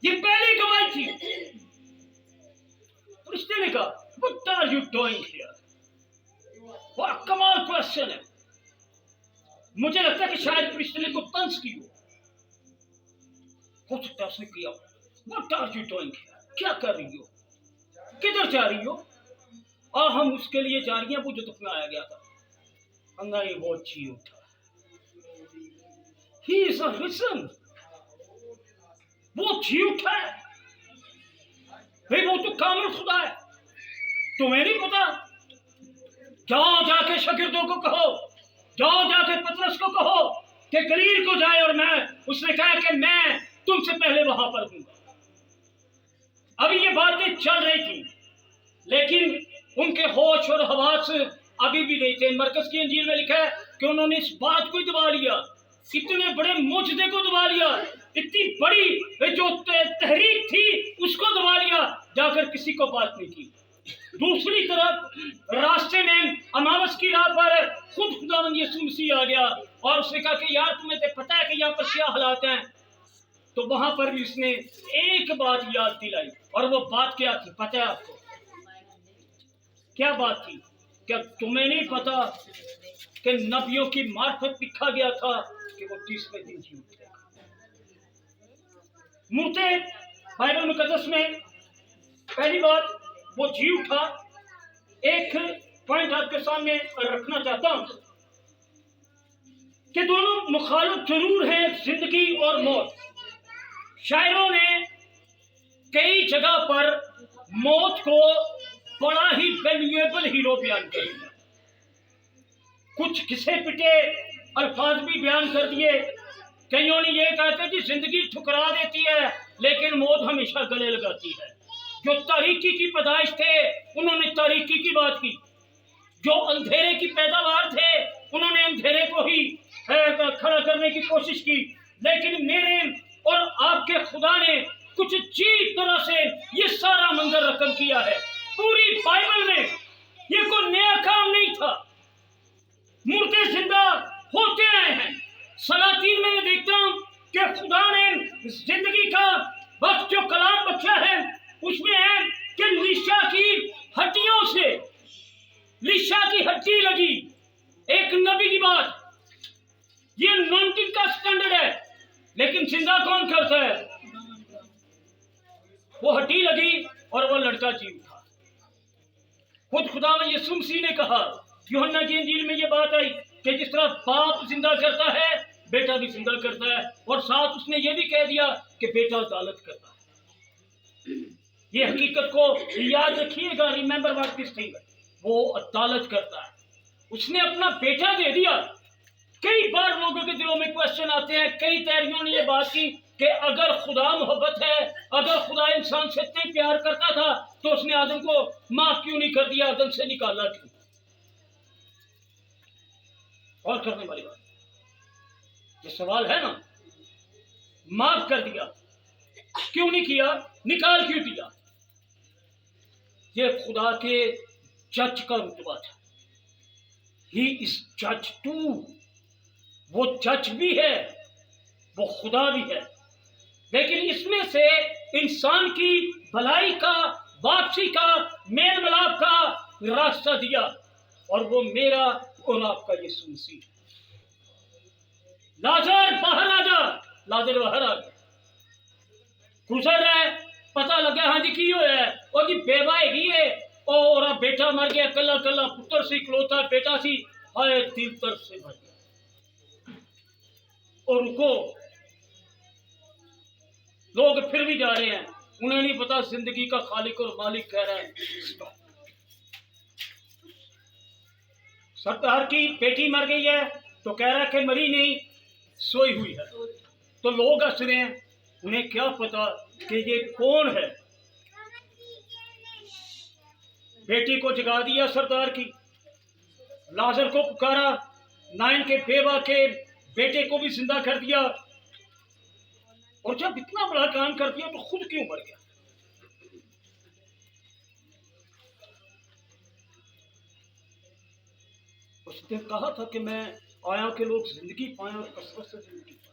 یہ پہلی گواہی تھی۔ فرشتے نے کہا what are you doing here؟ بڑا کمال کوشچن ہے۔ مجھے لگتا ہے کہ شاید فرشتے نے کو طنز کی ہو سکتا ہے اس نے کیا what are you doing here؟ کیا کر رہی ہو، کدھر جا رہی ہو؟ اور ہم اس کے لیے جا رہی ہیں وہ جو دفنایا گیا تھا۔ انگاری وہ چی اٹھا he is a risen، وہ جی اٹھا ہے بھئی، وہ تو کامل خدا ہے، تمہیں نہیں پتا؟ جاؤ جا کے شاگردوں کو کہو، جاؤ جا کے پطرس کو کہو کہ گلیل کو جائے، اور میں اس نے کہا کہ میں تم سے پہلے وہاں پر ہوں۔ ابھی یہ باتیں چل رہی تھی لیکن ان کے ہوش اور حواس ابھی بھی نہیں تھے۔ مرکز کی انجیل میں لکھا ہے کہ انہوں نے اس بات کو دبا لیا، اتنے بڑے معجزے کو دبا لیا، اتنی بڑی جو تحریک تھی اس کو دبا لیا، جا کر کسی کو بات نہیں کی۔ دوسری طرف راستے میں اماوس کی راہ پر خود خداوند یسوع مسیح آ گیا اور اس نے کہا کہ یار تمہیں تو پتہ ہے کہ یہاں پر کیا حالات ہیں۔ تو وہاں پر بھی اس نے ایک بات یاد دلائی، اور وہ بات کیا تھی پتہ ہے آپ کو؟ کیا بات تھی؟ کیا تمہیں نہیں پتا کہ نبیوں کی معرفت لکھا گیا تھا کہ وہ 30ویں دن جی اٹھے گا؟ مردے بائبل مقدس میں پہلی بات وہ جی اٹھا۔ ایک پوائنٹ آپ کے سامنے رکھنا چاہتا ہوں کہ دونوں مخالف ضرور ہیں، زندگی اور موت۔ شاعروں نے کئی جگہ پر موت کو بڑا ہی ویلیویبل ہیرو بیان کر دیا، کچھ گھسے پٹے الفاظ بھی بیان کر دیے۔ کئیوں نے یہ کہا کہ جی زندگی ٹھکرا دیتی ہے لیکن موت ہمیشہ گلے لگاتی ہے۔ جو تاریکی کی پیدائش تھے انہوں نے تاریکی کی بات کی، جو اندھیرے کی پیداوار تھے انہوں نے اندھیرے کو ہی کھڑا کرنے کی کوشش کی۔ لیکن میرے اور آپ کے خدا نے کچھ عجیب طرح سے یہ سارا منظر رقم کیا ہے۔ پوری بائبل میں یہ کوئی نیا کام نہیں تھا، مردے زندہ ہوتے آئے ہیں۔ سلاطین میں دیکھتا ہوں کہ خدا نے زندگی کا وقت جو کلام بخشا ہے اس میں ہے کہ لیشا کی ہڈیوں سے لیشا کی ہڈی لگی، ایک نبی کی بات، یہ انوائنٹنگ کا سٹینڈرڈ ہے، لیکن زندہ کون کرتا ہے؟ وہ ہڈی لگی اور وہ لڑکا جی اٹھا۔ خود خداوند یسوع مسیح نے کہا، یوحنا کی انجیل میں یہ بات آئی کہ جس طرح باپ زندہ کرتا ہے بیٹا بھی زندہ کرتا ہے، اور ساتھ اس نے یہ بھی کہہ دیا کہ بیٹا عدالت کرتا ہے۔ یہ حقیقت کو یاد رکھیے گا، ریممبر واٹ دس تھنگ، وہ عدالت کرتا ہے۔ اس نے اپنا بیٹا دے دیا۔ کئی بار لوگوں کے دلوں میں کوشچن آتے ہیں، کئی تیریوں نے یہ بات کی کہ اگر خدا محبت ہے، اگر خدا انسان سے اتنا پیار کرتا تھا تو اس نے آدم کو معاف کیوں نہیں کر دیا، آدم سے نکالا کیوں؟ اور کرنے والی بات یہ سوال ہے نا، معاف کر دیا کیوں نہیں کیا، نکال کیوں دیا؟ یہ خدا کے جج کا رتبہ تھا۔ ہی از جج ٹو، وہ جج بھی ہے، وہ خدا بھی ہے، لیکن اس میں سے انسان کی بھلائی کا، واپسی کا، میل ملاپ کا راستہ دیا، اور وہ میرا اور آپ کا یسوع مسیح۔ لازر باہر آ جا، لازر باہر آ گیا، گزر رہا ہے، پتہ لگا ہاں جی کی ہوا ہے، اور جی بیوہ ہے اور بیٹا مر گیا، کلا کلا پتر سی، اکلوتا بیٹا سی، ہائے دل درد سے بھر گیا۔ اور رکو، لوگ پھر بھی جا رہے ہیں، انہیں نہیں پتا زندگی کا خالق اور مالک کہہ رہا ہے سردار کی بیٹی مر گئی ہے تو کہہ رہا ہے کہ مری نہیں، سوئی ہوئی ہے۔ تو لوگ ہنس رہے ہیں، انہیں کیا پتا کہ یہ کون ہے۔ بیٹی کو جگا دیا سردار کی، لازر کو پکارا، نائن کے بیوہ کے بیٹے کو بھی زندہ کر دیا، اور جب اتنا بڑا کام کر دیا تو خود کیوں مر گیا؟ اس نے کہا تھا کہ میں آیا کہ لوگ زندگی پائیں اور کثرت سے زندگی پائیں۔